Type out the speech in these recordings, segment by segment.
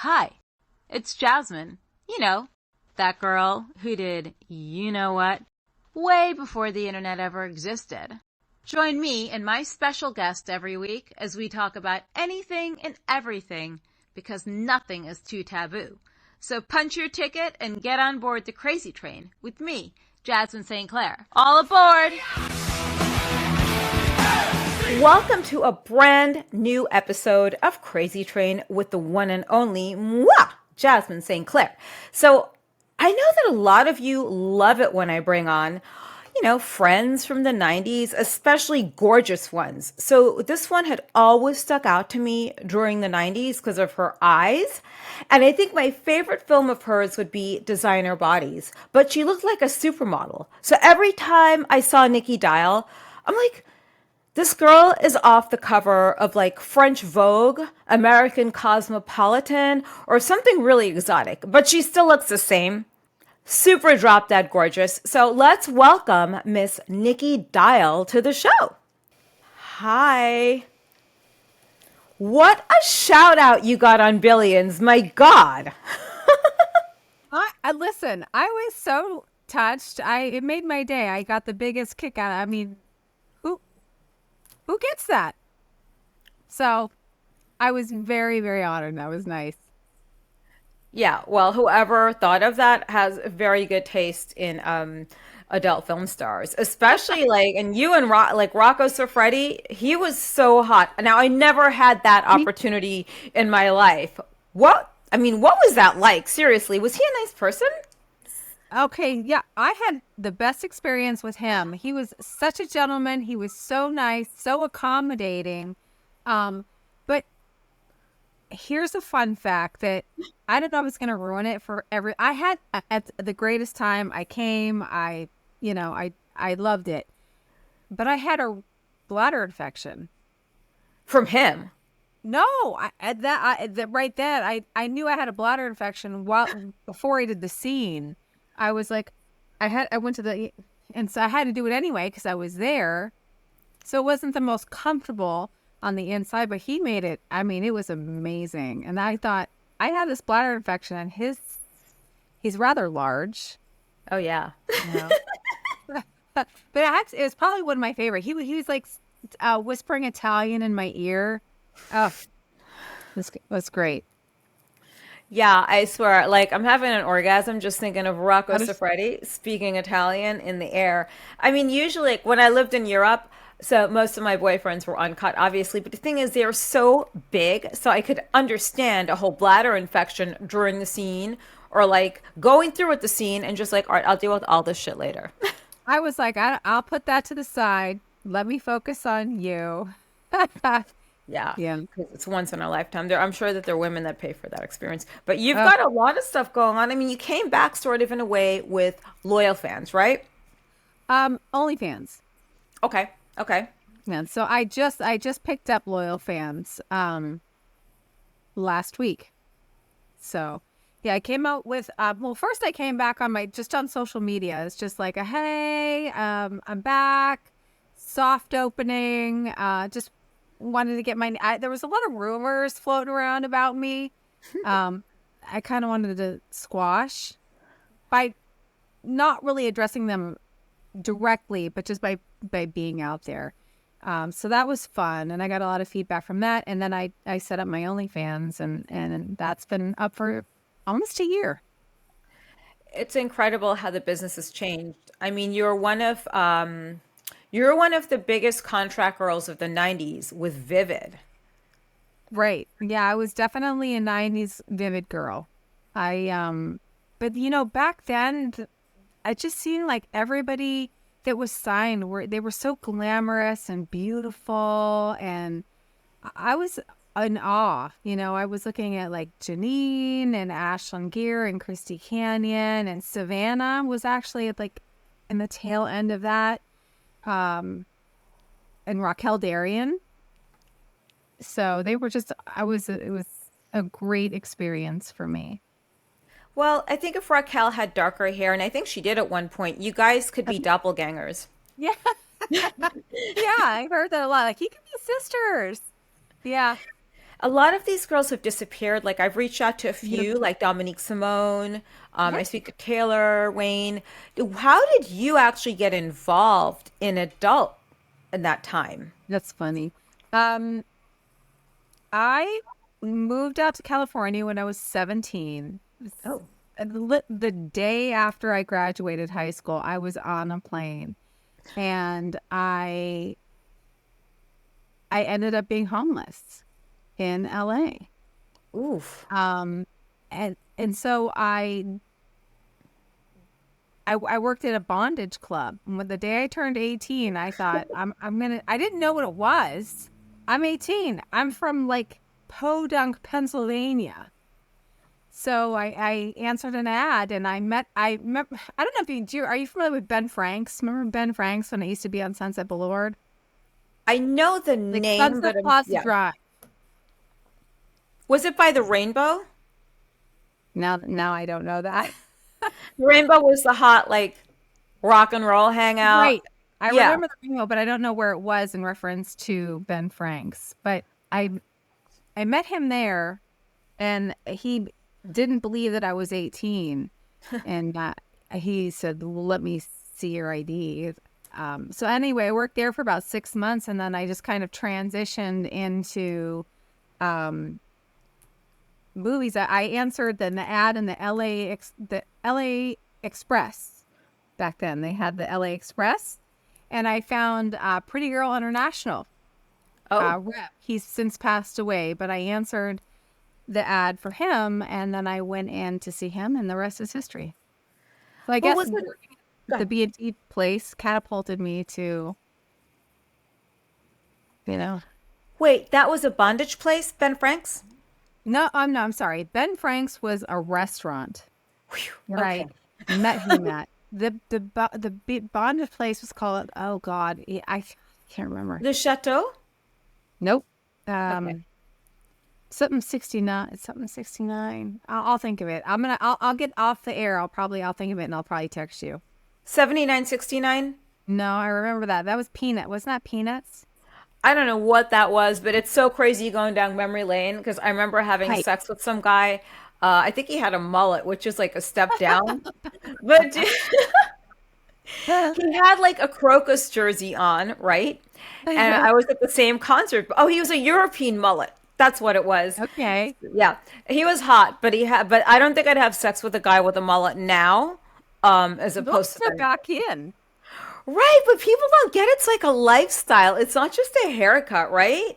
Hi, it's Jasmin. You know, that girl who did you know what way before the internet ever existed. Join me and my special guest every week as we talk about anything and everything because nothing is too taboo. So punch your ticket and get on board the Krazy train with me, Jasmin St. Clair. All aboard! Welcome to a brand new episode of Krazy Train with the one and only Jasmin St. Clair. So I know that a lot of you love it when I bring on, friends from the 90s, especially gorgeous ones. So this one had always stuck out to me during the 90s because of her eyes. And I think my favorite film of hers would be Designer Bodies. But she looked like a supermodel. So every time I saw Nikki Dial, I'm like, this girl is off the cover of like French Vogue, American Cosmopolitan, or something really exotic, but she still looks the same. Super drop dead gorgeous. So let's welcome Miss Nikki Dial to the show. Hi. What a shout out you got on Billions. My God. Listen, I was so touched. It made my day. I got the biggest kick out. I mean, who gets that? So I was very, very honored. That was nice. Yeah, well, whoever thought of that has very good taste in adult film stars, especially and you and Rocco Siffredi, he was so hot. Now, I never had that opportunity in my life. What was that like? Seriously, was he a nice person? Okay, yeah, I had the best experience with him. He was such a gentleman. He was so nice, so accommodating. But here's a fun fact that I don't know if I was going to ruin it for I had at the greatest time. I came, I loved it. But I had a bladder infection. From him? No, I knew I had a bladder infection before he did the scene. I was like, and so I had to do it anyway because I was there. So it wasn't the most comfortable on the inside, but he made it. I mean, it was amazing. And I thought I had this bladder infection, and he's rather large. Oh yeah, but it was probably one of my favorite. He was like whispering Italian in my ear. Oh, this was great. Yeah, I swear, I'm having an orgasm just thinking of Rocco Siffredi speaking Italian in the air. I mean, usually when I lived in Europe, so most of my boyfriends were uncut, obviously, but the thing is they're so big, so I could understand a whole bladder infection during the scene or going through with the scene and just all right, I'll deal with all this shit later. I was like, I'll put that to the side. Let me focus on you. Yeah, because it's once in a lifetime. I'm sure that there are women that pay for that experience. But you've got a lot of stuff going on. I mean, you came back sort of in a way with loyal fans, right? OnlyFans. Okay. Yeah, so I just picked up loyal fans last week. So yeah, I came out with first I came back on social media. It's just like hey, I'm back, soft opening, just wanted to get there was a lot of rumors floating around about me. I kind of wanted to squash by not really addressing them directly, but just by being out there. So that was fun, and I got a lot of feedback from that. And then I set up my OnlyFans, and that's been up for almost a year. It's incredible how the business has changed. I mean, you're one of the biggest contract girls of the 90s with Vivid. Right. Yeah, I was definitely a 90s Vivid girl. But back then, it just seemed like everybody that was signed they were so glamorous and beautiful, and I was in awe. I was looking at Janine and Ashlyn Gear and Christy Canyon, and Savannah was actually in the tail end of that. And Raquel Darrian. So they were it was a great experience for me. Well, I think if Raquel had darker hair, and I think she did at one point, you guys could be doppelgangers. Yeah. Yeah, I heard that a lot. You could be sisters. Yeah. A lot of these girls have disappeared. Like I've reached out to a Yep. few, like Dominique Simone. Yeah. I speak to Taylor Wayne. How did you actually get involved in adult in that time? That's funny. Um, I moved out to California when I was 17. Oh, The day after I graduated high school, I was on a plane and I ended up being homeless in LA. oof. And so I worked at a bondage club. And when the day I turned 18, I thought I didn't know what it was. I'm 18. I'm from like Podunk, Pennsylvania. So I answered an ad and I don't know if are you familiar with Ben Franks? Remember Ben Franks when I used to be on Sunset Boulevard? I know the Like name, Sunset but Plaza yeah. Drive. Was it by the Rainbow? Now I don't know that. The Rainbow was the hot like rock and roll hangout. Right. I Yeah. remember the email, but I don't know where it was in reference to Ben Franks. But I met him there, and he didn't believe that I was 18, and he said, "Well, let me see your ID." So anyway, I worked there for about 6 months, and then I just kind of transitioned into um, movies. I answered the ad in the LA Express. Back then, they had the LA Express, and I found Pretty Girl International Oh, rep. He's since passed away, but I answered the ad for him, and then I went in to see him, and the rest is history. So I what guess was it? working Go at the ahead. B&T place catapulted me to, you know, Wait, that was a bondage place, Ben Franks? no, I'm sorry. Ben Franks was a restaurant Whew. where Okay. I met him at. Bondage place was called, oh God, I can't remember. The Chateau? Nope. Okay. Something 69. It's something 69. I'll think of it. I'll get off the air. I'll think of it and I'll probably text you. 7969? No, I remember that. That was Peanut. Wasn't that Peanuts? I don't know what that was, but it's so crazy going down memory lane because I remember having Right. sex with some guy. I think he had a mullet, which is like a step down. But he had like a Crocus jersey on, right? And I was at the same concert. Oh, he was a European mullet. That's what it was. Okay. Yeah, he was hot, but but I don't think I'd have sex with a guy with a mullet now, as opposed Those to are then. back in. Right, but people don't get it's like a lifestyle. It's not just a haircut, right?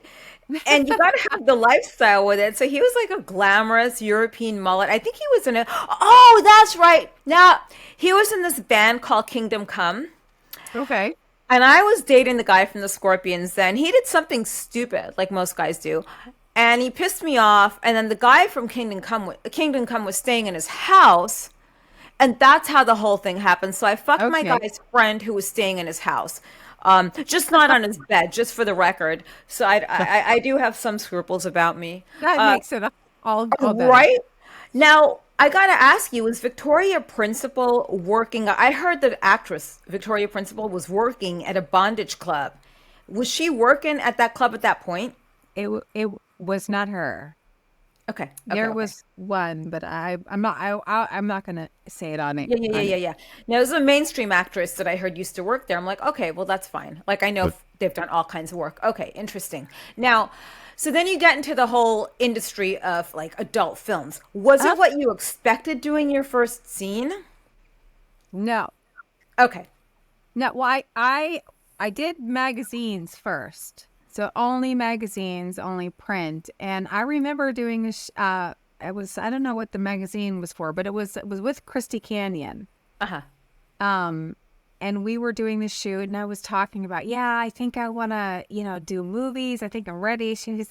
And you got to have the lifestyle with it. So he was like a glamorous European mullet. I think he was in a. Oh, that's right. Now, he was in this band called Kingdom Come. Okay. And I was dating the guy from the Scorpions then. He did something stupid, like most guys do. And he pissed me off. And then the guy from Kingdom Come was staying in his house. And that's how the whole thing happened. So I fucked my Okay. guy's friend who was staying in his house. Just not on his bed, just for the record. So I do have some scruples about me. That Uh, makes it all better. right? Now, I gotta ask you, was Victoria Principal working? I heard the actress Victoria Principal was working at a bondage club. Was she working at that club at that point? It was not her. Okay, okay, There okay. was one, but I'm not gonna say it on it Yeah, yeah, yeah, on yeah, it. yeah. Now, there's a mainstream actress that I heard used to work there. I'm like, okay, well, that's fine. Like, I know they've done all kinds of work. Okay, interesting. Now, so then you get into the whole industry of like adult films. Was Uh, it what you expected doing your first scene? no. Okay. No, well, I did magazines first, so only magazines, only print. And I remember doing this. I don't know what the magazine was for, but it was with Christy Canyon. Uh-huh. Um, and we were doing this shoot, and I was talking about, yeah, I think I want to, do movies. I think I'm ready. She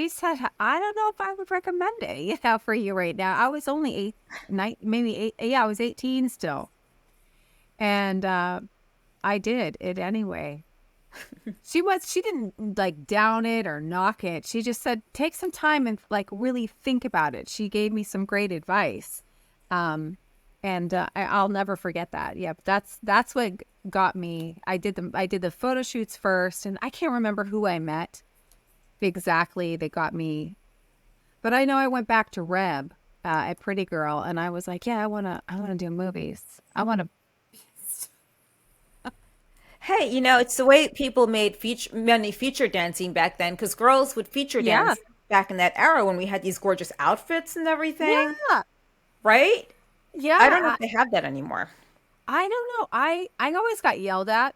said, I don't know if I would recommend it, for you right now. I was only maybe eight. Yeah, I was 18 still, and I did it anyway. She didn't like down it or knock it. She just said, take some time and like really think about it. She gave me some great advice. And I'll never forget that. Yeah, that's what got me. I did the photo shoots first, and I can't remember who I met exactly that got me But I know I went back to Reb at Pretty Girl, and I was like, yeah, I wanna do movies. I wanna. Hey, it's the way people made many feature dancing back then, because girls would feature Yeah, dance back in that era when we had these gorgeous outfits and everything, yeah, right? yeah. I don't know if they have that anymore. I don't know. I always got yelled at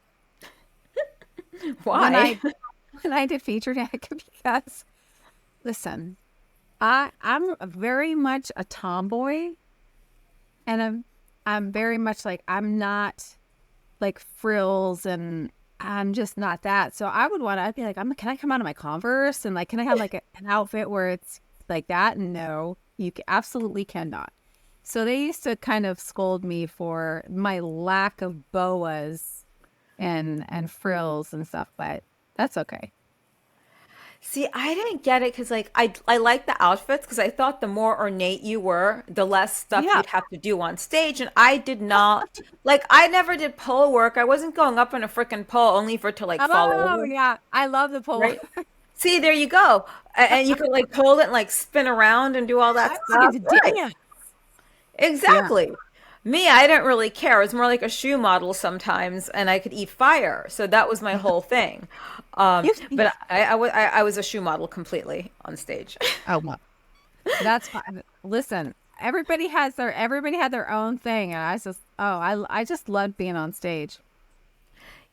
when Why? I when I did feature dance because listen, I'm very much a tomboy, and I'm very much like I'm not like frills, and I'm just not that. So I'd be like, can I come out of my Converse, and like, can I have like an outfit where it's like that? No, absolutely cannot. So they used to kind of scold me for my lack of boas and frills and stuff, but that's okay. See, I didn't get it because like I like the outfits because I thought the more ornate you were, the less stuff Yeah. you'd have to do on stage. And I did not like I never did pole work. I wasn't going up in a freaking pole only for it to like fall Oh over, yeah, I love the pole. right? See, there you go. And you could like hold it and like spin around and do all that I wanted stuff. to Right. dance. Yeah. Exactly. Me, I didn't really care. It was more like a shoe model sometimes, and I could eat fire. So that was my whole thing. You, But I was a shoe model completely on stage. oh well, that's fine. Listen, everybody had their own thing, and I just loved being on stage.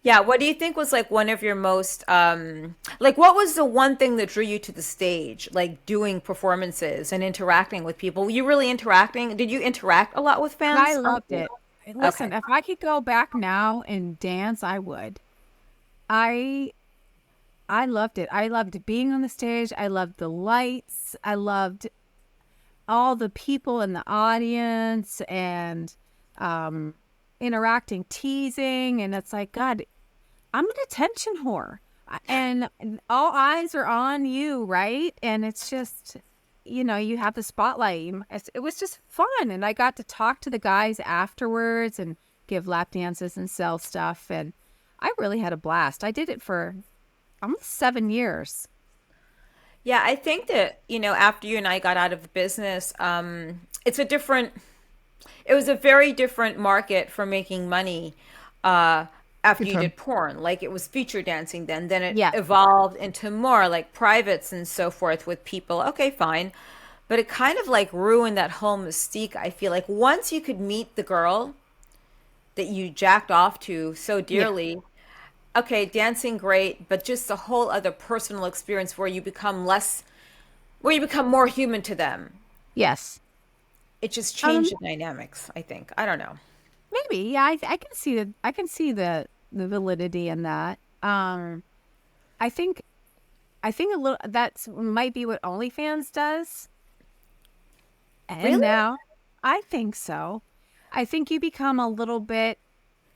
Yeah, what do you think was like one of your most like what was the one thing that drew you to the stage, like doing performances and interacting with people? Were you really interacting? Did you interact a lot with I fans? loved it. Okay. Listen, if I could go back now and dance, I would. I I loved it. I loved being on the stage. I loved the lights. I loved all the people in the audience and um, interacting, teasing. And it's like, God, I'm an attention whore. And all eyes are on you, right? And it's just, you have the spotlight. It was just fun. And I got to talk to the guys afterwards and give lap dances and sell stuff. And I really had a blast. I did it for almost 7 years. Yeah, I think that, after you and I got out of the business, it was a very different market for making money after Good you term. did porn. Like it was feature dancing then. Then it Yeah. evolved into more like privates and so forth with people. Okay, fine. But it kind of like ruined that whole mystique. I feel like once you could meet the girl that you jacked off to so Yeah. dearly, okay, dancing great, but just a whole other personal experience where you become more human to them. Yes. It just Um, changed the dynamics, I think. I don't know. maybe. Yeah, I can see the validity in that. I think a little that's might be what OnlyFans does. And Really? now I think so. I think you become a little bit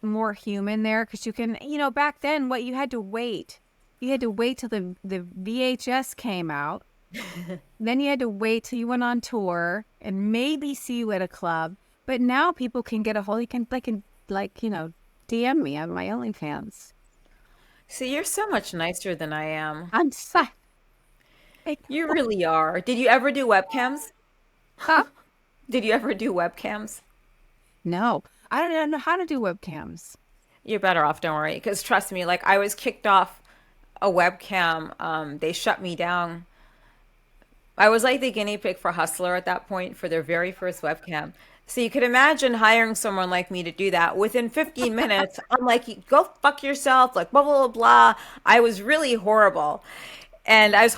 more human there because you can, back then what you had to wait. You had to wait till the VHS came out. Then you had to wait till you went on tour and maybe see you at a club. But now people can get a hold. They can DM me on my OnlyFans. See, you're so much nicer than I am. I'm sorry. You really are. Did you ever do webcams? Huh? Did you ever do webcams? No, I don't know how to do webcams. You're better off, don't worry. Because trust me, like I was kicked off a webcam. They shut me down. I was like the guinea pig for Hustler at that point for their very first webcam. So you could imagine hiring someone like me to do that. Within 15 minutes, I'm like, go fuck yourself, like blah, blah, blah, blah. I was really horrible. And I was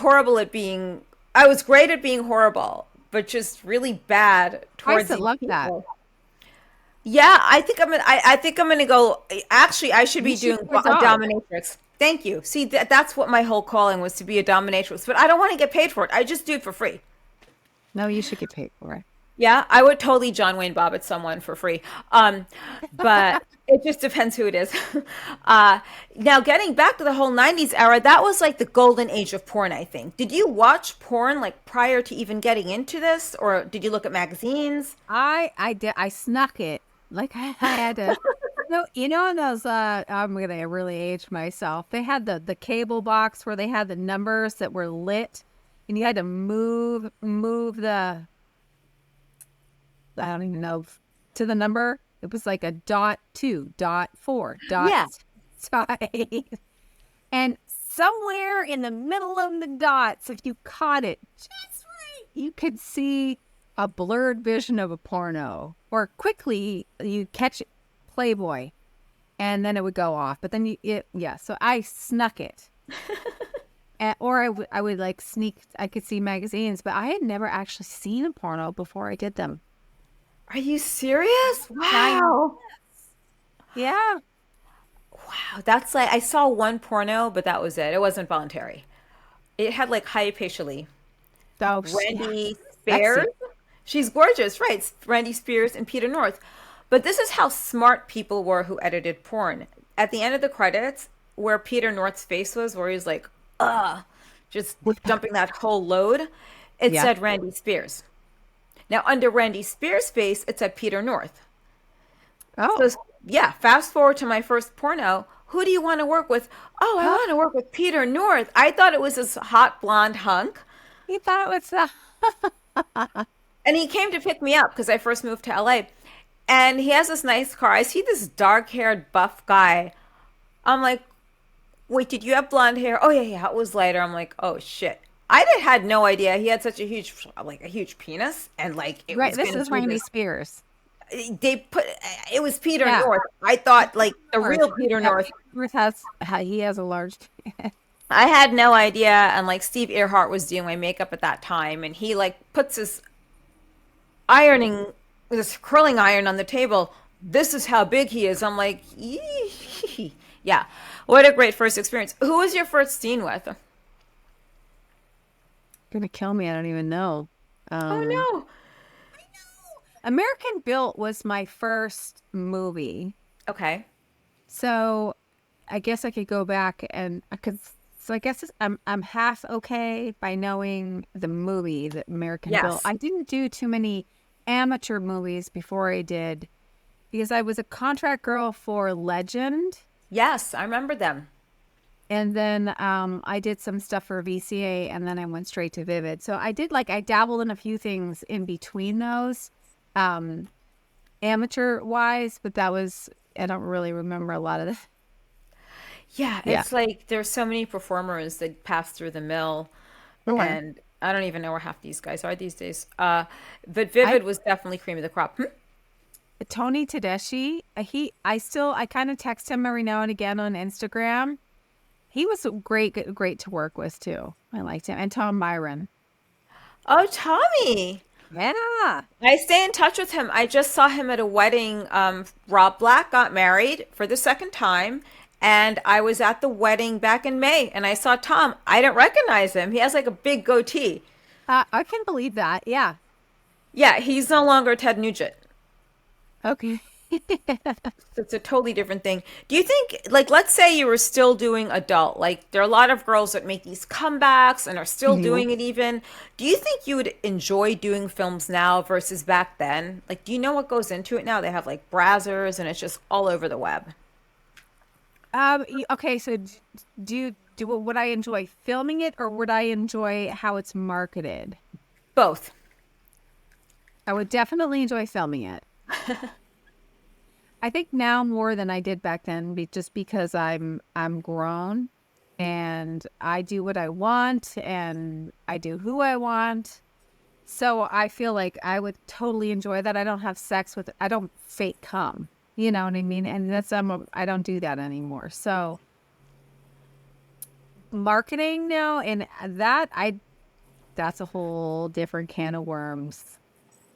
great at being horrible, but just really bad I towards still these love that. people. Yeah, I think I'm gonna go. Actually, I should You be should doing do a a dog. dominatrix. Thank you. See, that's what my whole calling was, to be a dominatrix. But I don't want to get paid for it. I just do it for free. No, you should get paid for it. Yeah, I would totally John Wayne Bobbitt someone for free. But it just depends who it is. Now, getting back to the whole 90s era, that was like the golden age of porn, I think. Did you watch porn like prior to even getting into this, or did you look at magazines? I did. I snuck it. Like I had to. No, those. I'm gonna really age myself. They had the cable box where they had the numbers that were lit, and you had to move the, I don't even know, to the number. It was like a .2, .4, Yeah. .5. And somewhere in the middle of the dots, if you caught it just right, you could see a blurred vision of a porno. Or quickly, you catch Playboy, and then it would go off. But then so I snuck it. Or I would like sneak, I could see magazines, but I had never actually seen a porno before I did them. Are you serious? Wow. Yeah. Wow. That's like, I saw one porno, but that was it. It wasn't voluntary. It had like Hypatia, So Randy sexy. Spears. She's gorgeous, right? It's Randy Spears and Peter North. But this is how smart people were who edited porn. At the end of the credits, where Peter North's face was, where he was like, just dumping that whole load, it Yeah. said Randy Spears. Now, under Randy Spears' face, it said Peter North. Oh, So, yeah, fast forward to my first porno. Who do you want to work with? Oh, I want to work with Peter North. I thought it was this hot blonde hunk. you thought it was And he came to pick me up because I first moved to LA. And he has this nice car. I see this dark haired, buff guy. I'm like, wait, did you have blonde hair? Oh, yeah, it was lighter. I'm like, oh, shit. Had no idea he had such a huge penis. And like, it right. was This going is to Randy Spears. they put, it was Peter Yeah. North. I thought like the North. real Peter Yeah, North. Peter North he has a large. I had no idea. And like Steve Earhart was doing my makeup at that time. And he like puts his this curling iron on the table. This is how big he is. I'm like, yee. Yeah. What a great first experience. Who was your first scene with? Gonna kill me. I don't even know. Oh no. American Built was my first movie. Okay. So I guess I could go back and I could. So I guess I'm half okay by knowing the movie, the American Yes. Built. I didn't do too many amateur movies before I did because I was a contract girl for Legend, Yes, I remember them. and then I did some stuff for VCA, and then I went straight to Vivid. So I dabbled in a few things in between those, amateur wise, but I don't really remember a lot of this. Yeah, Yeah. it's like there's so many performers that pass through the mill, Okay. and I don't even know where half these guys are these days. But Vivid was definitely cream of the crop. Tony Tedeschi, I kind of text him every now and again on Instagram. He was great to work with too. I liked him. And Tom Byron. Oh, Tommy. Yeah. I stay in touch with him. I just saw him at a wedding. Rob Black got married for the second time, and I was at the wedding back in May, and I saw Tom. I didn't recognize him. He has like a big goatee. I can believe that. Yeah. Yeah, he's no longer Ted Nugent. Okay. It's a totally different thing. Do you think, like, let's say you were still doing adult, like, there are a lot of girls that make these comebacks and are still doing it even. Do you think you would enjoy doing films now versus back then? Like, do you know what goes into it now? They have, like, browsers and it's just all over the web. Okay. So would I enjoy filming it or would I enjoy how it's marketed? Both. I would definitely enjoy filming it. I think now more than I did back then, just because I'm grown and I do what I want and I do who I want. So I feel like I would totally enjoy that. I don't fake cum. You know what I mean? And I don't do that anymore. So marketing now and that's a whole different can of worms.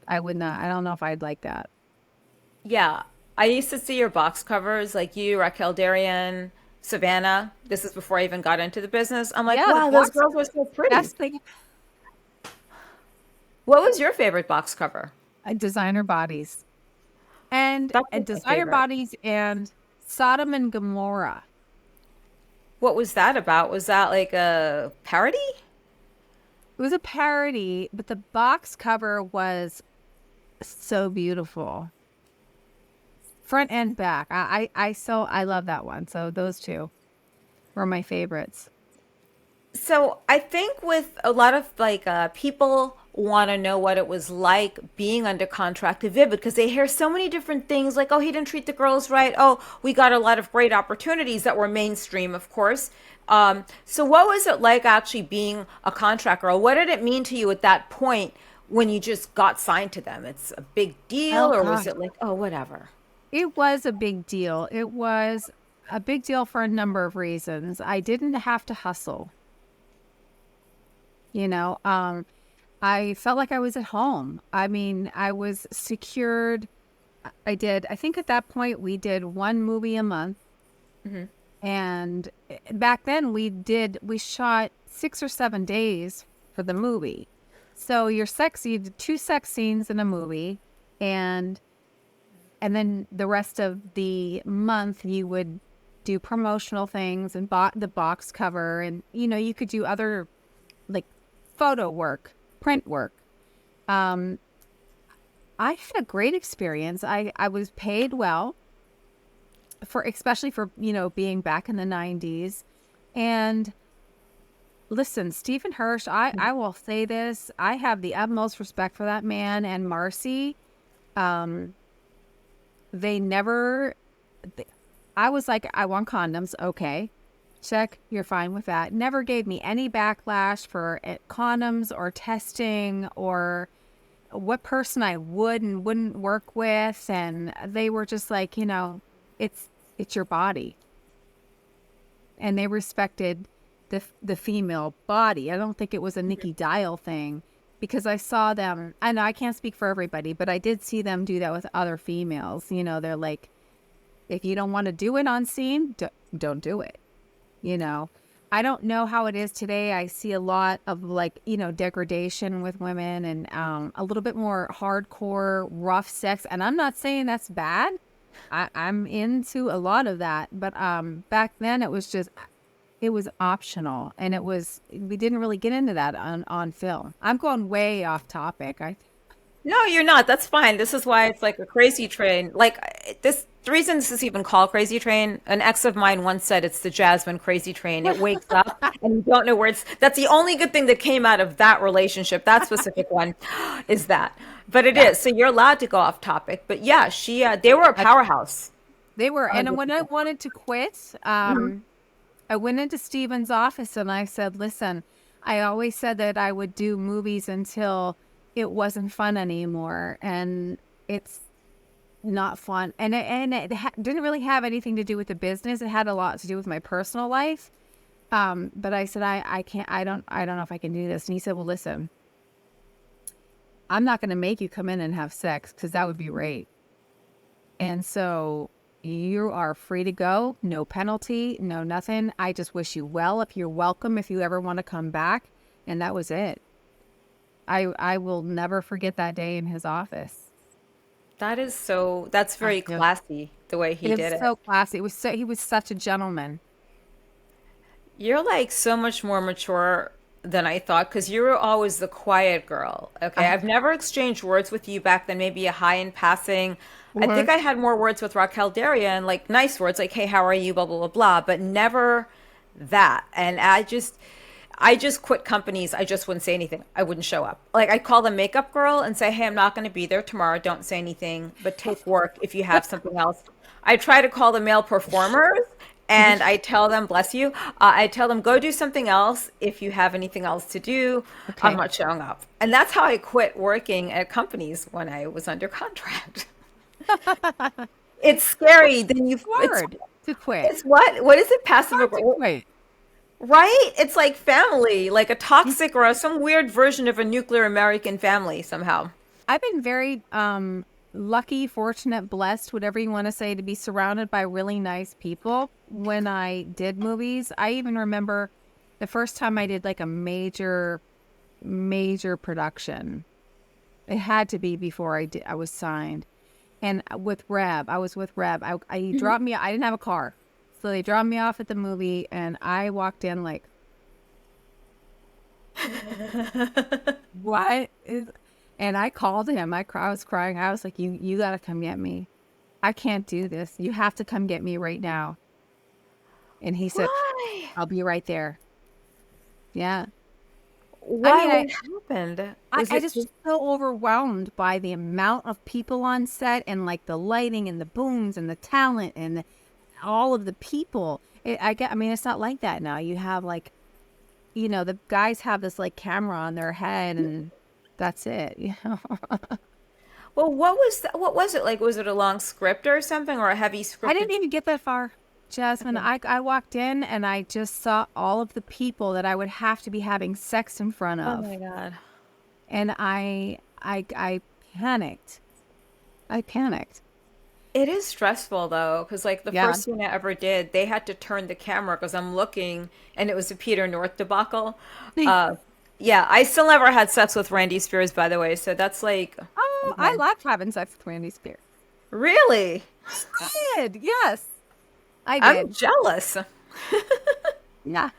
I don't know if I'd like that. Yeah. I used to see your box covers, like you, Raquel Darian, Savannah. This is before I even got into the business. I'm like, Yeah, the wow, those box girls were so pretty. That's the What was your favorite box cover? designer bodies. And That's my Designer favorite. Bodies and Sodom and Gomorrah. What was that about? Was that like a parody? It was a parody, but the box cover was so beautiful. Front and back. I love that one. So those two were my favorites. So I think with a lot of like people want to know what it was like being under contract to Vivid because they hear so many different things like, oh, he didn't treat the girls right. Oh, we got a lot of great opportunities that were mainstream, of course. So what was it like actually being a contract girl? What did it mean to you at that point when you just got signed to them? It's a big Oh deal, or was gosh. it like, oh, whatever? It was a big deal. It was a big deal for a number of reasons. I didn't have to hustle, you know. I felt like I was at home. I mean, I was secured. I think at that point we did one movie a month. And back then we shot 6 or 7 days for the movie. So you did 2 sex scenes in a movie, and then the rest of the month you would do promotional things and the box cover, and you could do other like photo work, print work. Um, I had a great experience. I was paid well for, especially for, being back in the 90s. And listen, Stephen Hirsch, I will say this. I have the utmost respect for that man and Marcy. Um, they never, I was like, I want condoms. Okay. Check. You're fine with that. Never gave me any backlash for condoms or testing or what person I would and wouldn't work with. And they were just like, it's your body. And they respected the female body. I don't think it was a Nikki Dial thing, because I saw them. I know I can't speak for everybody, but I did see them do that with other females. They're like, if you don't want to do it on scene, don't do it. I don't know how it is today. I see a lot of like, degradation with women and a little bit more hardcore, rough sex. And I'm not saying that's bad. I'm into a lot of that. But back then it was optional. And we didn't really get into that on film. I'm going way off topic. No, you're not. That's fine. This is why it's like a crazy train. Like this, the reason this is even called Crazy Train, an ex of mine once said it's the Jasmin Crazy Train. It wakes up and you don't know where it's. That's the only good thing that came out of that relationship. That specific one is that. But it Yeah. is. So you're allowed to go off topic. But yeah, they were a powerhouse. They were. And when I 100%. wanted to quit, Mhm. I went into Steven's office and I said, listen, I always said that I would do movies until it wasn't fun anymore. And it's not fun. And it didn't really have anything to do with the business. It had a lot to do with my personal life. But I said, I can't, I don't know if I can do this. And he said, well, listen, I'm not going to make you come in and have sex because that would be rape. And so you are free to go. No penalty, no nothing. I just wish you well. If you're welcome, if you ever want to come back. And that was it. I will never forget that day in his office. That's I very feel classy the way he it was did it. so classy. He was such a gentleman. You're like so much more mature than I thought because you were always the quiet girl. Okay. Uh, I've never exchanged words with you back then, maybe a hi in passing. I think Mhm. I had more words with Raquel Daria and like nice words like, hey, how are you? Blah, blah, blah, blah, but never that. And I just quit companies. I just wouldn't say anything. I wouldn't show up. Like I'd call the makeup girl and say, hey, I'm not going to be there tomorrow. Don't say anything, but take work if you have something else. I try to call the male performers and I tell them, bless you, I tell them, go do something else if you have anything else to do. I'm Okay. not showing up. And that's how I quit working at companies when I was under contract. It's scary. Hard to quit. It's what is it? Passive Hard to aggressive, quit. right? It's like family, like a toxic or some weird version of a nuclear American family somehow. I've been very lucky, fortunate, blessed, whatever you want to say, to be surrounded by really nice people when I did movies. I even remember the first time I did like a major production. It had to be before I was signed. And with Reb, I was with Reb. I dropped me. I didn't have a car, so they dropped me off at the movie, and I walked in like, "What is?" And I called him. I was crying. I was like, "You got to come get me. I can't do this. You have to come get me right now." And he said, Why? "I'll be right there." Yeah. I Why? mean, What happened? Was I it just was just, so overwhelmed by the amount of people on set and like the lighting and the booms and the talent and all of the people. I mean, it's not like that now. You have like, the guys have this like camera on their head and that's it. well, what was it like? Was it a long script or something, or a heavy I didn't scripted? even get that far, Jasmine. Okay. I walked in and I just saw all of the people that I would have to be having sex in front Oh of. my God. And I panicked. I panicked. It is stressful though, because like the Yeah. first scene I ever did, they had to turn the camera because I'm looking, and it was a Peter North debacle. Uh, yeah, I still never had sex with Randy Spears, by the way. So that's like, Oh, I yeah. love having sex with Randy Spears. Really, I did. Yes, I I'm did. jealous. Yeah.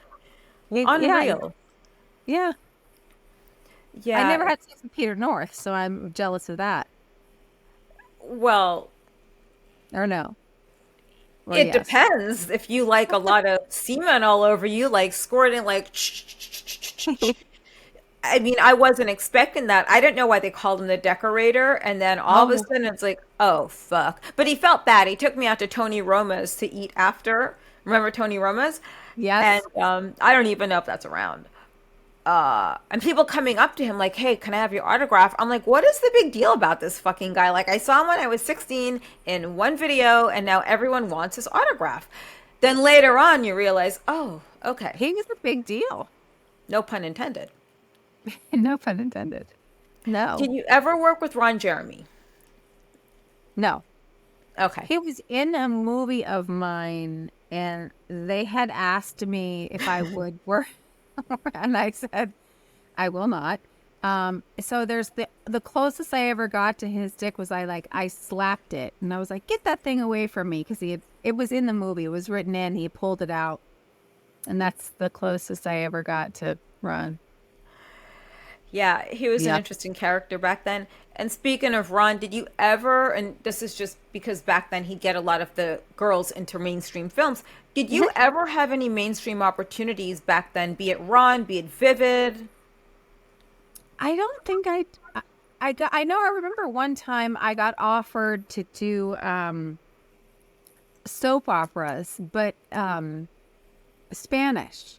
Yeah. Unreal. Yeah. I never Yeah. had sex with Peter North, so I'm jealous of that. Well, Or no. Or it yes. depends. If you like a lot of semen all over you, like squirting, like. I mean, I wasn't expecting that. I didn't know why they called him the decorator, and then all of a Oh, sudden it's like, oh fuck. But he felt bad. He took me out to Tony Roma's to eat after. Remember Tony Roma's? And yes. I don't even know if that's around. And people coming up to him like, "Hey, can I have your autograph?" I'm like, "What is the big deal about this fucking guy? Like, I saw him when I was 16 in one video, and now everyone wants his autograph." Then later on, you realize, oh, okay, He was a big deal. no pun intended. No pun intended. Did No. you ever work with Ron Jeremy? No. Okay. He was in a movie of mine and they had asked me if I would work and I said I will not. So there's the closest I ever got to his dick was I slapped it and I was like, get that thing away from me because it was in the movie. It was written in, he pulled it out. And that's the closest I ever got to Ron. Yeah, he was an Yep. interesting character back then. And speaking of Ron, did you ever, and this is just because back then he'd get a lot of the girls into mainstream films, did you ever have any mainstream opportunities back then, be it Ron, be it Vivid? I don't think I know I remember one time I got offered to do soap operas, but Spanish.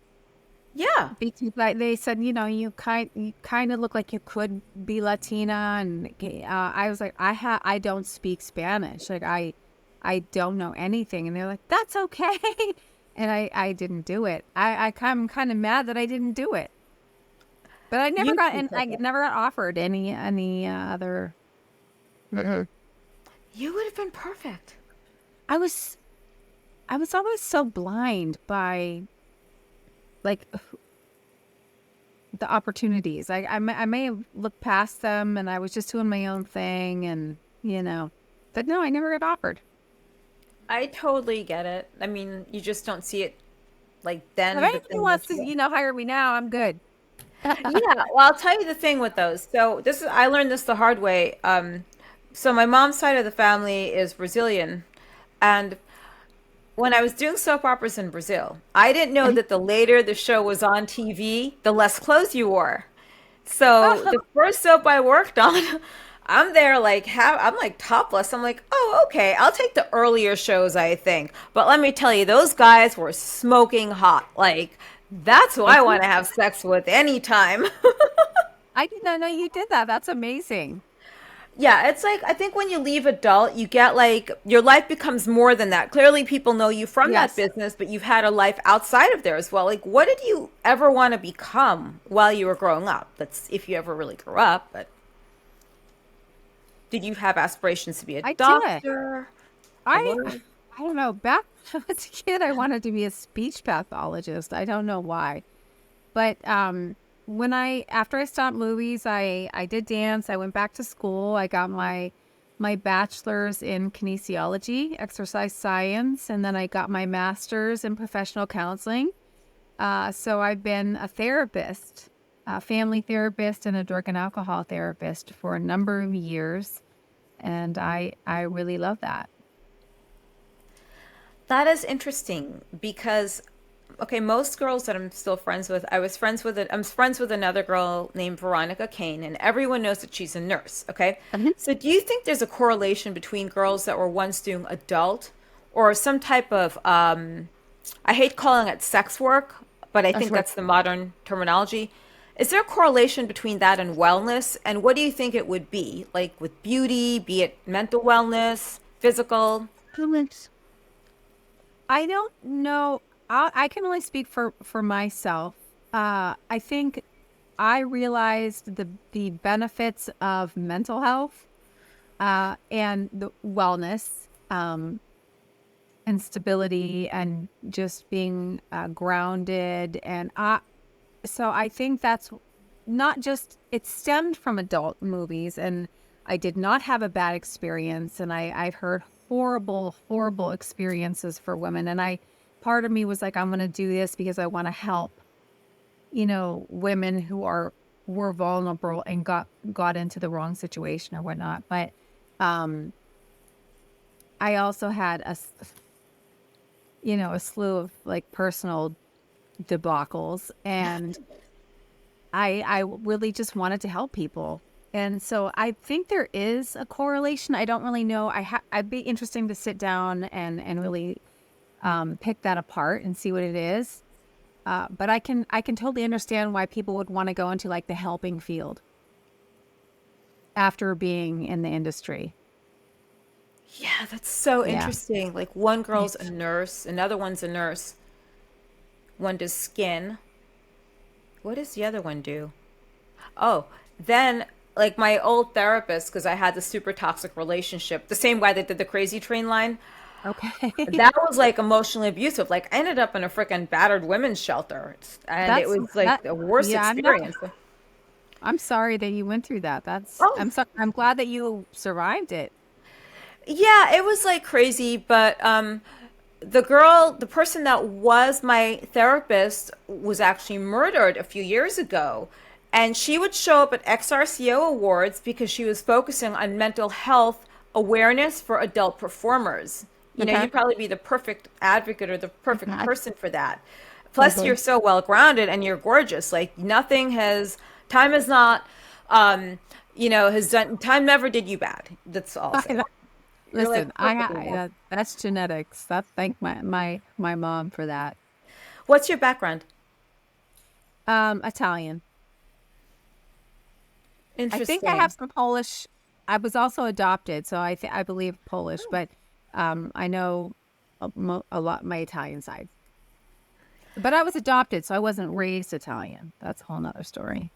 Yeah. Because like they said, you kind of look like you could be Latina, and I was like, I don't speak Spanish, like I don't know anything, and they're like, that's okay, and I didn't do it. I'm kind of mad that I didn't do it, but You I never got offered any other. Mhm. you would have been perfect. I was I was always so blind by like the opportunities. I may have looked past them and I was just doing my own thing but no, I never got offered. I totally get it. I mean, you just don't see it like If then, but anybody then wants once to, you. hire me now, I'm good. Yeah, well, I'll tell you the thing with those. So this is I learned this the hard way. So my mom's side of the family is Brazilian, and when I was doing soap operas in Brazil, I didn't know that the later the show was on TV, the less clothes you wore. So the first soap I worked on, I'm there like I'm like topless. I'm like, oh, okay, I'll take the earlier shows, I think. But let me tell you, those guys were smoking hot. Like that's who I want to have sex with anytime. I did not know you did that. That's amazing. Yeah, it's like I think when you leave adult, you get like your life becomes more than that. Clearly, people know you from that Yes. business, but you've had a life outside of there as well. Like, what did you ever want to become while you were growing up? That's if you ever really grew up, but did you have aspirations to be a I did. doctor, a I lawyer? I don't know. Back when I was a kid, I wanted to be a speech pathologist. I don't know why. But when after I stopped movies, I did dance. I went back to school. I got my bachelor's in kinesiology, exercise science, and then I got my master's in professional counseling. So I've been a therapist, a family therapist, and a drug and alcohol therapist for a number of years, and I really love that. That is interesting because okay, most girls that I'm still friends with, I'm friends with another girl named Veronica Kane, and everyone knows that she's a nurse, okay? Mhm. So do you think there's a correlation between girls that were once doing adult or some type of, I hate calling it sex work, but I That's think right. that's the modern terminology. Is there a correlation between that and wellness? And what do you think it would be? Like with beauty, be it mental wellness, physical? I don't know. I can only speak for myself. I think I realized the benefits of mental health and the wellness and stability and just being grounded. And so I think that's not just, it stemmed from adult movies, and I did not have a bad experience. And I've heard horrible, horrible experiences for women. And part of me was like, I'm going to do this because I want to help, women were vulnerable and got into the wrong situation or whatnot. But um, I also had a slew of like personal debacles, and I really just wanted to help people. And so I think there is a correlation. I don't really know. I'd be interesting to sit down and really pick that apart and see what it is. But I can totally understand why people would want to go into like the helping field after being in the industry. Yeah, that's so Yeah. interesting. Like one girl's a nurse, another one's a nurse. One does skin. What does the other one do? Oh, then like my old therapist, because I had the super toxic relationship, the same guy that did the crazy train line, Okay. that was like emotionally abusive. Like I ended up in a freaking battered women's shelter, and it That's was like that. the worst Yeah, I'm not. experience. I'm sorry that you went through that. Oh, I'm glad that you survived it. yeah, it was like crazy, but the person that was my therapist was actually murdered a few years ago. And she would show up at XRCO Awards because she was focusing on mental health awareness for adult performers. You know, Okay. you'd probably be the perfect advocate or the perfect Okay. person for that. Plus, you're Totally. so well grounded and you're gorgeous. Like, time has not, time never did you bad. That's all I'll say. You're like Listen, perfectly well. that's genetics. Thank my mom for that. What's your background? Italian. I think I have Interesting. some Polish. I was also adopted, so I believe Polish, but I know a lot my Italian side. But I was adopted, so I wasn't raised Italian. That's a whole nother story.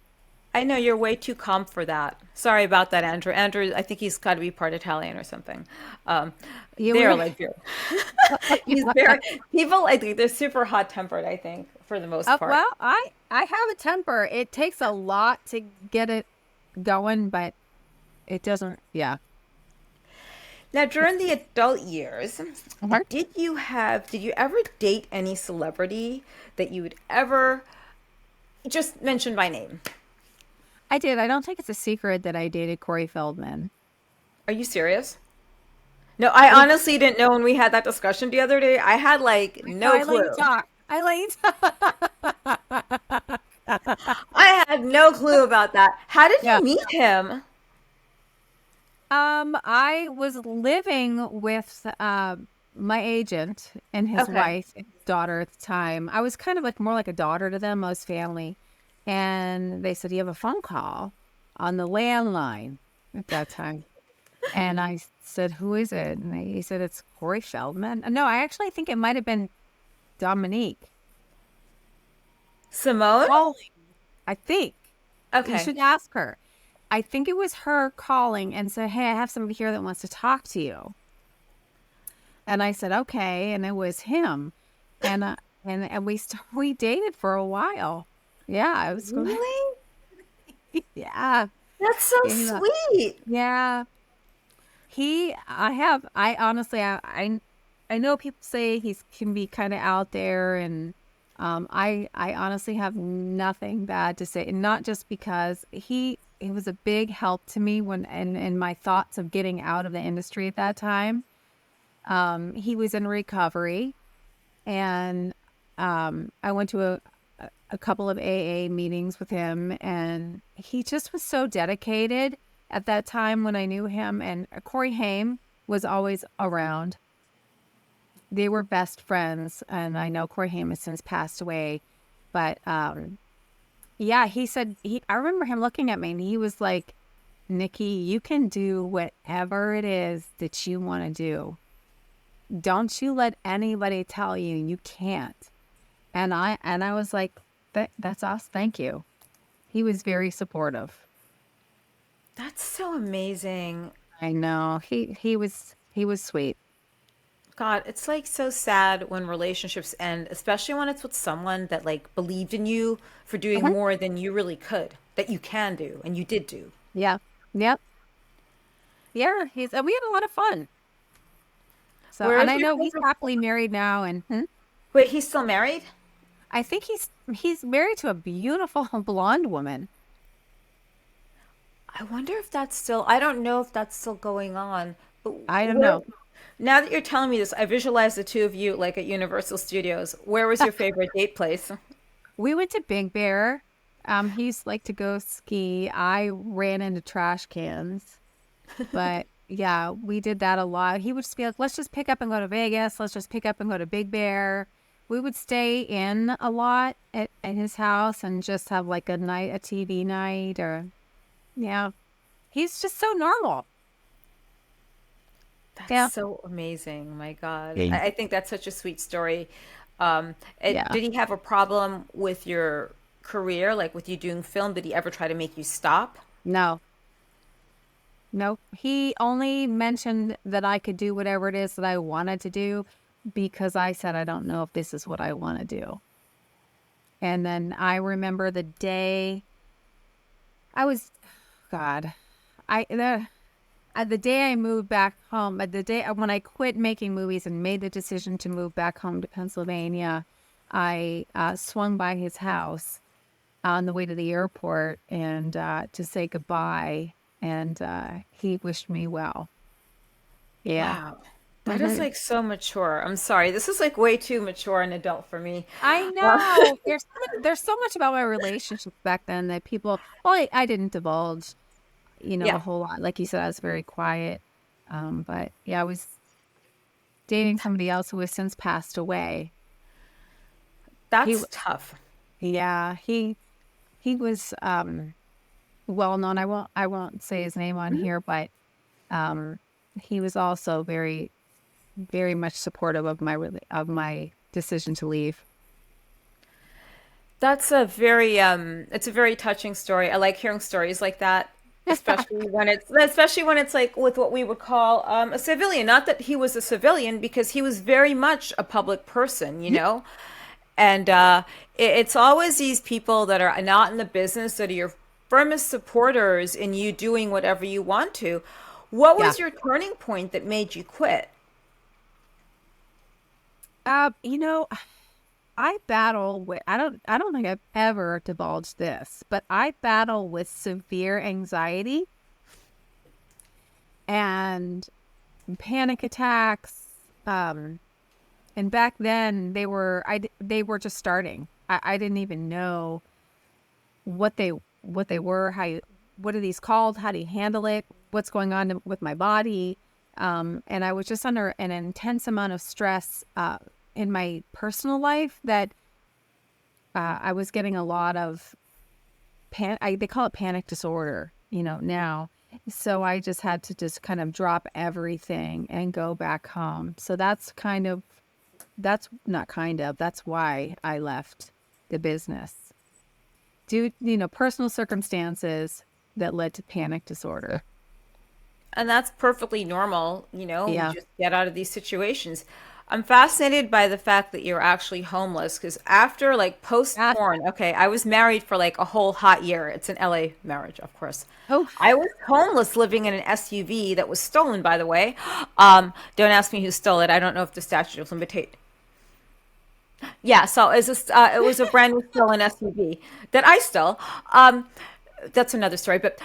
I know you're way too calm for that. Sorry about that, Andrew. Andrew, I think he's got to be part Italian or something. Um, You they're were. like very, he's very, people, I think they're super hot tempered, I think, for the most part. Well, I have a temper. It takes a lot to get it going, but it doesn't. Yeah. Now, during the adult years, Mhm. did you ever date any celebrity that you would ever just mention by name? I did. I don't think it's a secret that I dated Corey Feldman. Are you serious? No, I honestly didn't know when we had that discussion the other day. I had like No, no I let you clue. talk. I let you talk. I had no clue about that. How did Yeah. you meet him? I was living with my agent and his Okay. wife and his daughter at the time. I was kind of like more like a daughter to them, most family. And they said, you have a phone call on the landline at that time. And I said, who is it? And he said, it's Corey Feldman. No, I actually think it might have been Dominique. Simone? Calling. I think. You Okay. should ask her. I think it was her calling and said, hey, I have somebody here that wants to talk to you. And I said, okay. And it was him. And and we dated for a while. Yeah, it was Really? yeah. That's so Yeah. sweet. Yeah. I honestly, I know people say he can be kind of out there, and I honestly have nothing bad to say, and not just because he was a big help to me when in my thoughts of getting out of the industry at that time. He was in recovery, and I went to a couple of AA meetings with him, and he just was so dedicated at that time when I knew him. And Corey Haim was always around. They were best friends, and I know Corey Haim has since passed away. But yeah, he said, I remember him looking at me, and he was like, Nikki, you can do whatever it is that you want to do. Don't you let anybody tell you you can't. And I was like, that's us. Thank you. He was very supportive. That's so amazing. I know. He was sweet. God, it's like so sad when relationships end, especially when it's with someone that like believed in you for doing more than you really could, that you can do and you did do. Yeah. Yep. Yeah. We had a lot of fun. So, and I know he's happily married now. And Wait, he's still married? I think he's married to a beautiful blonde woman. I wonder if that's still, I don't know if that's still going on. But I don't know. Now that you're telling me this, I visualize the two of you like at Universal Studios. Where was your favorite date place? We went to Big Bear. He used to like to go ski. I ran into trash cans. But yeah, we did that a lot. He would just be like, let's just pick up and go to Vegas. Let's just pick up and go to Big Bear. We would stay in a lot at his house and just have like a TV night yeah. He's just so normal. That's so amazing. My God. Yeah. I think that's such a sweet story. Did he have a problem with your career, like with you doing film? Did he ever try to make you stop? No. Nope. He only mentioned that I could do whatever it is that I wanted to do because I said, I don't know if this is what I want to do. And then I remember the day the day I moved back home, the day when I quit making movies and made the decision to move back home to Pennsylvania, I swung by his house on the way to the airport and to say goodbye. And he wished me well. Yeah. Wow. That is like so mature. I'm sorry. This is like way too mature and adult for me. I know. There's so much about my relationship back then that people, I didn't divulge, a whole lot. Like you said, I was very quiet. But yeah, I was dating somebody else who has since passed away. That's tough. Yeah. He was well known. I won't say his name on here, but he was also very, very much supportive of my decision to leave. That's a very it's a very touching story. I like hearing stories like that, especially when it's like with what we would call a civilian. Not that he was a civilian, because he was very much a public person, And it's always these people that are not in the business that are your firmest supporters in you doing whatever you want to. What was your turning point that made you quit? I battle with, I don't think I've ever divulged this, but I battle with severe anxiety and panic attacks. And back then they were just starting. I didn't even know what they were, what are these called? How do you handle it? What's going on with my body? And I was just under an intense amount of stress in my personal life that I was getting a lot of they call it panic disorder, now. So I just had to just kind of drop everything and go back home. So that's why I left the business. Due, personal circumstances that led to panic disorder. And that's perfectly normal, Yeah. You just get out of these situations. I'm fascinated by the fact that you're actually homeless, because after like post-porn, okay, I was married for like a whole hot year. It's an LA marriage, of course. Oh. I was homeless living in an SUV that was stolen, by the way. Don't ask me who stole it. I don't know if the statute of limitation. Yeah, so it was a brand new stolen SUV that I stole. that's another story. But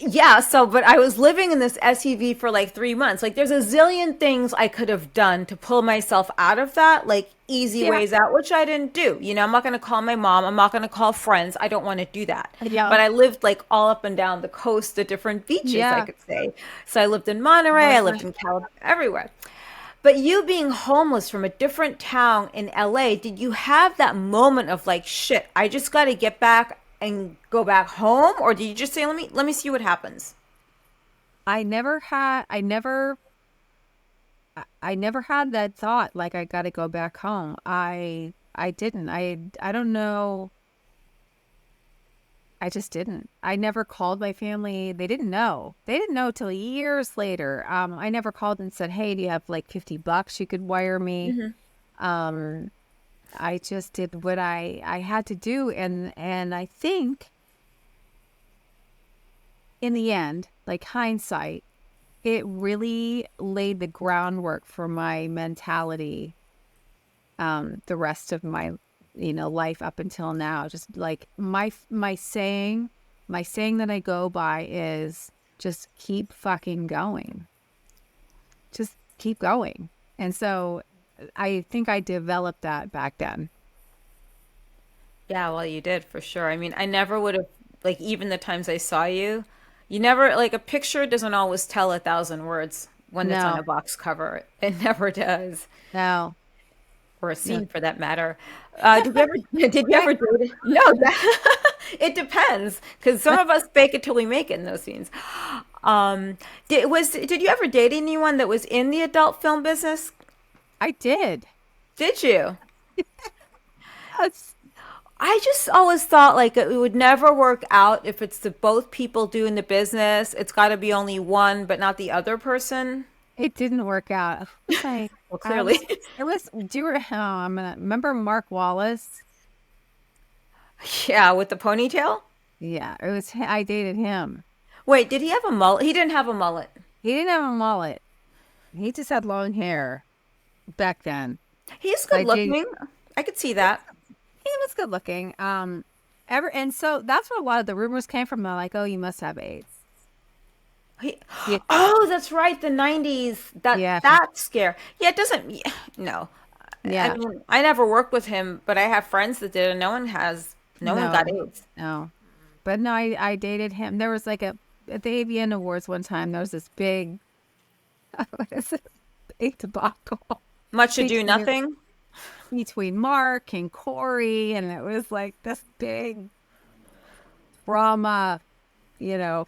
yeah, so but I was living in this SUV for like 3 months. Like there's a zillion things I could have done to pull myself out of that, like easy Yeah. ways out, which I didn't do. I'm not going to call my mom. I'm not going to call friends. I don't want to do that. Yeah. But I lived like all up and down the coast, the different beaches, I Yeah. could say. So I lived in Monterey. I lived in California, everywhere. But you being homeless from a different town in LA, did you have that moment of like, shit, I just got to get back and go back home? Or did you just say, let me see what happens? I never had that thought like I got to go back home. I didn't. I don't know. I just didn't. I never called my family. They didn't know. They didn't know till years later. I never called and said, "Hey, do you have like $50 you could wire me?" Um, I just did what I had to do, and I think in the end, like hindsight, it really laid the groundwork for my mentality, the rest of my, life up until now. Just like my saying that I go by is just keep fucking going. Just keep going. And so I think I developed that back then. Yeah, well, you did for sure. I mean, I never would have, like, even the times I saw you, you never, like, a picture doesn't always tell 1,000 words when it's on a No, box cover. It never does, no, or a no. scene for that matter. Did you ever, did you Right. ever date it? No, it depends, because some of us fake it till we make it in those scenes. Um, did you ever date anyone that was in the adult film business? I did. Did you? Yes. I just always thought like it would never work out if it's the both people doing the business. It's got to be only one, but not the other person. It didn't work out. Who was I? Well, I clearly. was. It was. Do you? Oh, I'm gonna remember Mark Wallace. Yeah, with the ponytail. Yeah, it was. I dated him. Wait, did he have a mullet? He didn't have a mullet. He didn't have a mullet. He just had long hair back then. He's But good I did. looking. I could see that. He was good looking. And so that's where a lot of the rumors came from. They're like, "Oh, you must have AIDS." He, Yeah, oh, that's right, the 90s. yeah, That scare. Yeah, it doesn't. Yeah, no, I yeah. mean, I never worked with him, but I have friends that did, and no one has. No one got No, AIDS. no. But no, I dated him. There was like at the AVN Awards one time. There was this big, what is it? Big debacle Much ado, between nothing. Mark and Corey, and it was like this big drama, you know,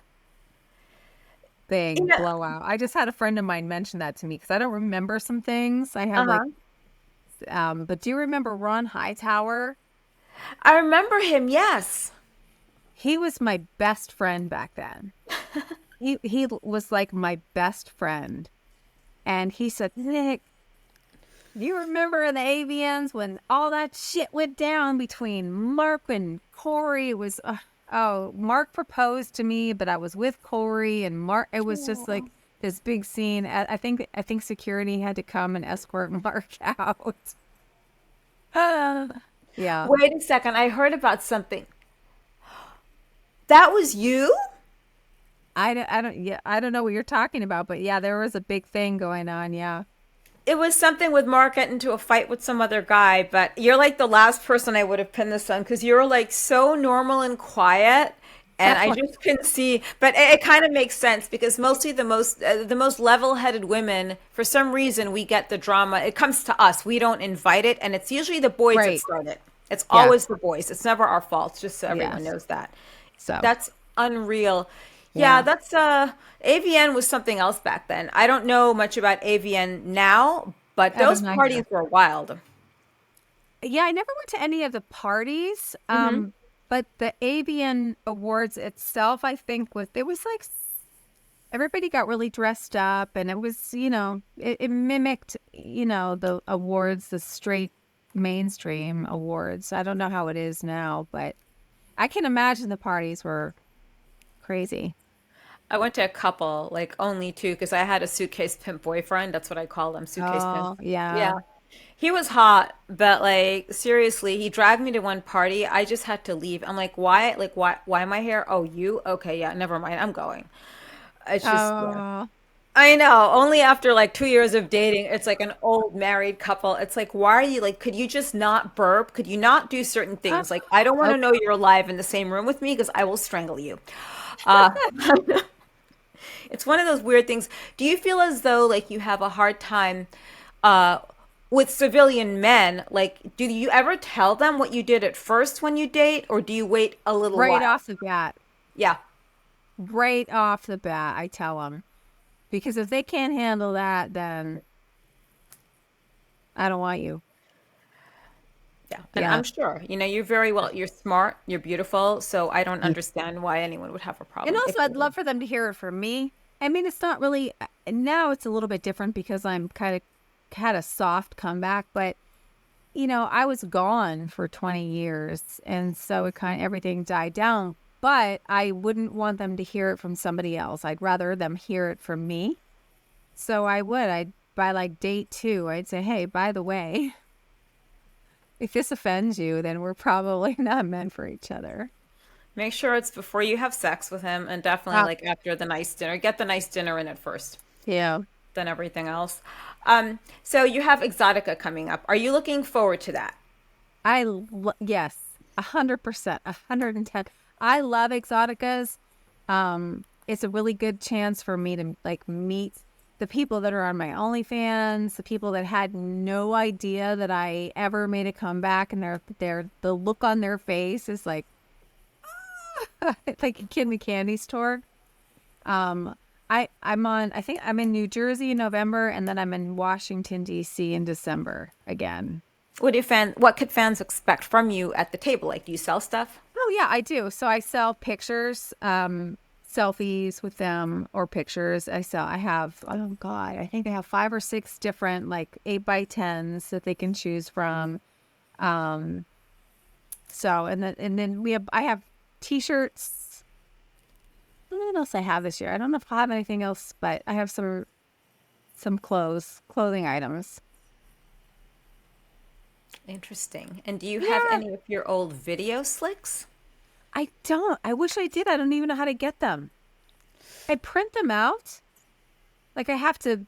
thing Yeah. blowout. I just had a friend of mine mention that to me because I don't remember some things. I have like, Uh-huh. but do you remember Ron Hightower? I remember him, yes. He was my best friend back then. He was like my best friend, and he said, "Nick, do you remember in the AVNs when all that shit went down between Mark and Corey? It was oh, Mark proposed to me, but I was with Corey, and Mark. It was just like this big scene. I think security had to come and escort Mark out. Yeah, Wait a second. I heard about something. That was you? I don't know what you're talking about, but yeah, there was a big thing going on. Yeah. It was something with Mark getting into a fight with some other guy, but you're like the last person I would have pinned this on because you're like so normal and quiet. And I just couldn't see, but it kind of makes sense because mostly the most level-headed women, for some reason, we get the drama. It comes to us. We don't invite it, and it's usually the boys that Right. start it. It's Yeah. always the boys. It's never our fault, just so everyone Yes. knows that. So, That's unreal. Yeah, yeah, that's AVN was something else back then. I don't know much about AVN now, but I those don't parties either. were wild. Yeah, I never went to any of the parties. Hmm. But the AVN Awards itself, I think it was like everybody got really dressed up, and it was, it mimicked, the awards, the straight mainstream awards. I don't know how it is now, but I can imagine the parties were crazy. I went to a couple, like only two, because I had a suitcase pimp boyfriend. That's what I call them, suitcase pimp. Oh, yeah. Yeah. He was hot, but like seriously, he dragged me to one party. I just had to leave. I'm like, why? Like, why am I here? Oh, you? Okay, yeah, never mind. I'm going. It's just, yeah. Oh, I know. Only after like 2 years of dating, it's like an old married couple. It's like, why are you like, could you just not burp? Could you not do certain things? Like, I don't want to okay. know you're alive in the same room with me because I will strangle you. Uh, it's one of those weird things. Do you feel as though like you have a hard time uh with civilian men? Like, do you ever tell them what you did at first when you date, or do you wait a little Right while? off the bat. Yeah. Right off the bat, I tell them. Because if they can't handle that, then I don't want you. Yeah. And Yeah. I'm sure, you're very well, you're smart, you're beautiful, so I don't understand why anyone would have a And problem if also, they I'd did. love for them to hear it from me. I mean, it's not really, now it's a little bit different because I'm kind of had a soft comeback, but I was gone for 20 years. And so it kind of everything died down. But I wouldn't want them to hear it from somebody else. I'd rather them hear it from me. So by like date 2, I'd say, hey, by the way, if this offends you, then we're probably not meant for each other. Make sure it's before you have sex with him and definitely Uh, like after the nice dinner. Get the nice dinner in at first, yeah. then everything else. So you have Exotica coming up. Are you looking forward to that? Yes, 100%, 110. I love exoticas. It's a really good chance for me to like meet the people that are on my OnlyFans, the people that had no idea that I ever made a comeback, and the look on their face is like it's like a kid in a candy store. Um, I think I'm in New Jersey in November, and then I'm in Washington D.C. in December again. What could fans expect from you at the table? Like, do you sell stuff? Oh yeah, I do. So I sell pictures, selfies with them or pictures. I have, oh God, I think I have 5 or 6 different like 8x10s that they can choose from. Um, and then I have t-shirts. What else I have this year? I don't know if I have anything else, but I have some clothing items. Interesting. And do you have Yeah, any of your old video slicks? I don't. I wish I did. I don't even know how to get them. I print them out. Like I have to,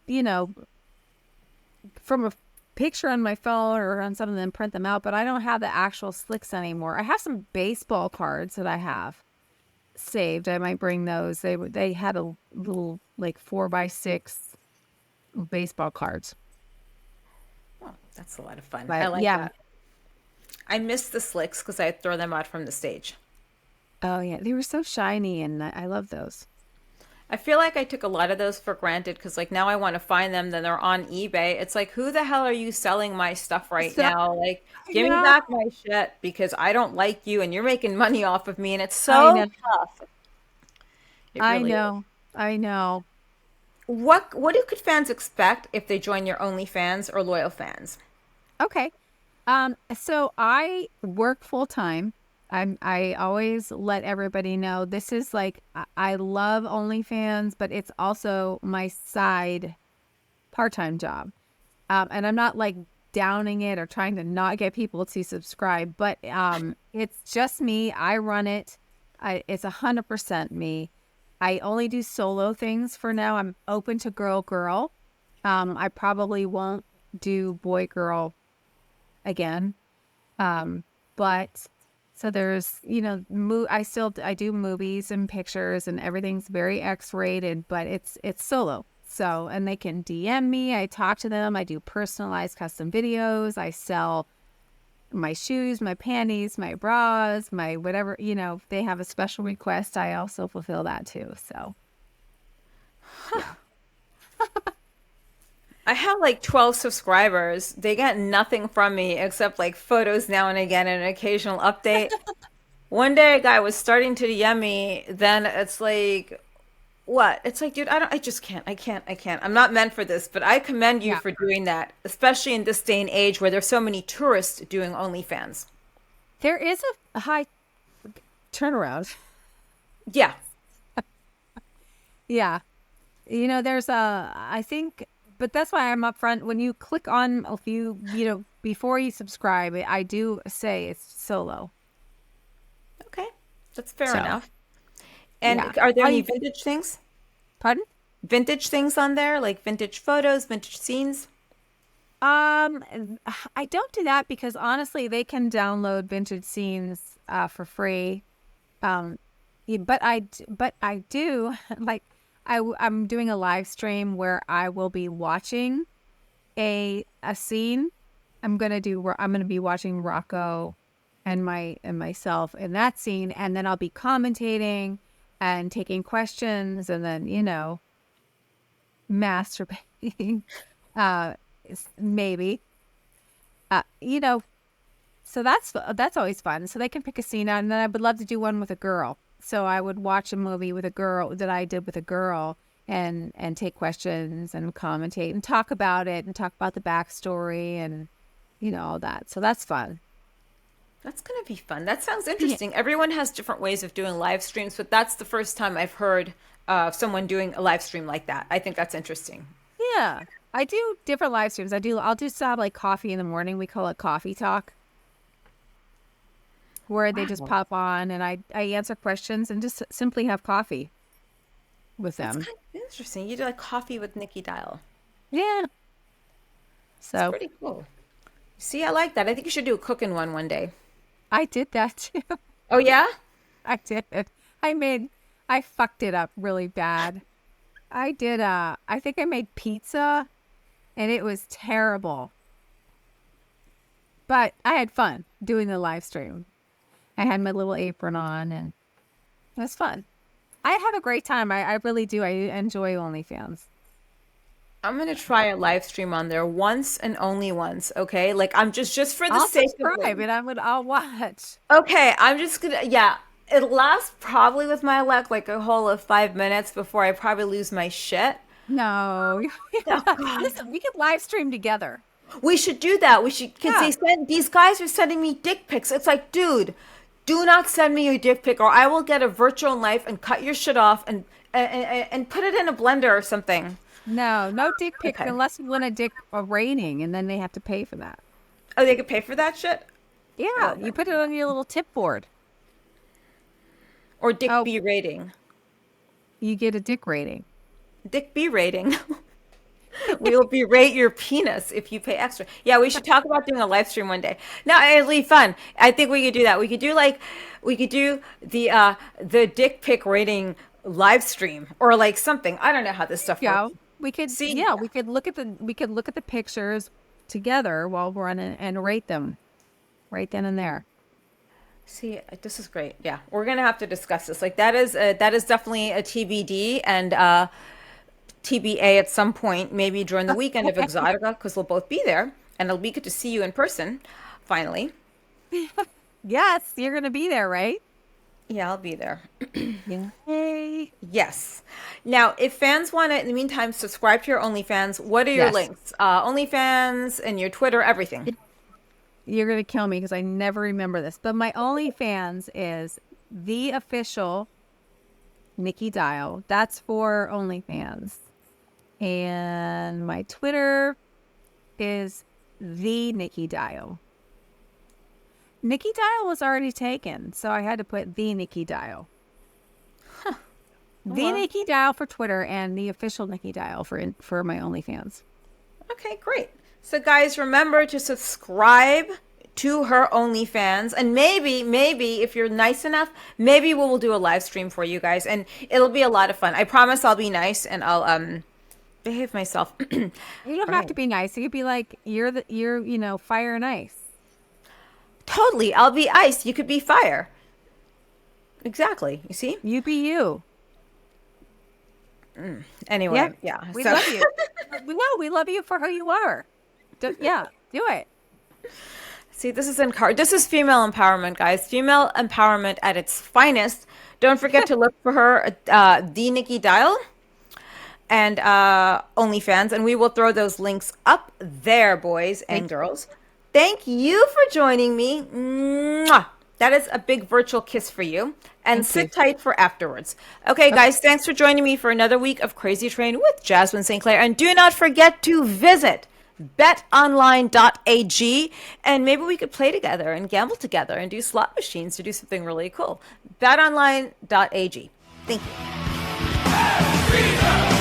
from a picture on my phone or on something and print them out, but I don't have the actual slicks anymore. I have some baseball cards that I have saved. I might bring those. They had a little like 4x6 baseball cards. Oh, that's a lot of fun. I But like yeah. that. I miss the slicks because I throw them out from the stage. Oh yeah, they were so shiny and I love those. I feel like I took a lot of those for granted because, like, now I want to find them. Then they're on eBay. It's like, who the hell are you selling my stuff right So now? Like, I give me know. back my shit because I don't like you and you're making money off of me. And it's I so know. tough. It I really is. know. I know. What could fans expect if they join your OnlyFans or loyal fans? Okay. So I work full time. I always let everybody know this is like I love OnlyFans, but it's also my side part-time job. And I'm not like downing it or trying to not get people to subscribe, but it's just me. I run it. It's 100% me. I only do solo things for now. I'm open to girl. I probably won't do boy girl again. But so there's, I do movies and pictures and everything's very X-rated, but it's solo. So, and they can DM me. I talk to them. I do personalized custom videos. I sell my shoes, my panties, my bras, my whatever, if they have a special request, I also fulfill that too. So, yeah. I have like 12 subscribers. They get nothing from me except like photos now and again and an occasional update. One day a guy was starting to DM me, then it's like, what? It's like, dude, I just can't. I can't. I'm not meant for this, but I commend you Yeah. for doing that, especially in this day and age where there's so many tourists doing OnlyFans. There is a high turnaround. Yeah. Yeah. There's I think but that's why I'm upfront. When you click on, if you before you subscribe, I do say it's solo. Okay, that's fair So, enough. And yeah. are there any vintage things? Pardon? Vintage things on there, like vintage photos, vintage scenes? I don't do that because honestly, they can download vintage scenes for free. But I do like I'm doing a live stream where I will be watching a scene. I'm gonna be watching Rocco and myself in that scene, and then I'll be commentating and taking questions, and then masturbating, uh, maybe, uh, you know. So that's always fun. So they can pick a scene out, and then I would love to do one with a girl. So I would watch a movie with a girl that I did with a girl, and take questions and commentate and talk about it and talk about the backstory and all that. So that's fun. That's going to be fun. That sounds interesting. Everyone has different ways of doing live streams, but that's the first time I've heard of someone doing a live stream like that. I think that's interesting. Yeah, I do different live streams. I'll just have like coffee in the morning. We call it coffee talk, where they just pop on and I answer questions and just simply have coffee with That's them. kind of interesting. You do like coffee with Nikki Dial. Yeah. It's So pretty cool. See, I like that. I think you should do a cooking one day. I did that too. Oh, yeah? I did it. I fucked it up really bad. I think I made pizza and it was terrible. But I had fun doing the live stream. I had my little apron on and it was fun. I have a great time. I really do. I enjoy OnlyFans. I'm going to try a live stream on there once and only once, okay? Like, I'm just for the I'll sake of subscribe and I'll watch. Okay, I'm just gonna, yeah. It'll last probably with my luck like a whole of 5 minutes before I probably lose my shit. No. Oh, God. Listen, we could live stream together. We should do that. We should, because these guys are sending me dick pics. It's like, dude, do not send me your dick pic or I will get a virtual knife and cut your shit off and put it in a blender or something. No dick pic Okay. unless you want a rating, and then they have to pay for that. Oh, they could pay for that shit? Yeah, you put it on your little tip board. Or dick Oh. B rating. You get a dick rating. Dick B rating. We will berate your penis if you pay extra. Yeah, we should talk about doing a live stream one day. No, it'll be fun. I think we could do that. We could do the dick pic rating live stream or like something. I don't know how this stuff Yeah, works. we could. See? Yeah, we could look at the pictures together while we're on and rate them, right then and there. See, this is great. Yeah, we're gonna have to discuss this. Like that is definitely a TBD and TBA at some point, maybe during the weekend of Exotica, because we'll both be there, and it'll be good to see you in person. Finally, Yes, you're gonna be there, right? yeah, I'll be there. Yeah. Hey. Yes. Now, if fans want to, in the meantime, subscribe to your OnlyFans, what are your Yes. links? OnlyFans and your Twitter, everything. You're gonna kill me because I never remember this. But my OnlyFans is the official Nikki Dial. That's for OnlyFans. And my Twitter is the Nikki Dial. Nikki Dial was already taken, so I had to put the Nikki Dial. The Well. Nikki Dial for Twitter and the official Nikki Dial for my OnlyFans. Okay, great. So, guys, remember to subscribe to her OnlyFans, and maybe if you're nice enough, maybe we will do a live stream for you guys, and it'll be a lot of fun. I promise I'll be nice and I'll behave myself. You don't have to be nice. You could be like you're fire and ice. Totally, I'll be ice. You could be fire. Exactly. You see? You be you. Anyway, yeah. We so- love you. We love you for who you are. Do it. See, this is this is female empowerment, guys. Female empowerment at its finest. Don't forget to look for her, the Nikki Dial, and OnlyFans, and we will throw those links up there, boys and girls. Thank you for joining me. Mwah. That is a big virtual kiss for you. And sit tight for afterwards. Okay, guys, thanks for joining me for another week of Krazy Train with Jasmin St. Clair. And do not forget to visit betonline.ag, and maybe we could play together and gamble together and do slot machines to do something really cool. betonline.ag. Thank you.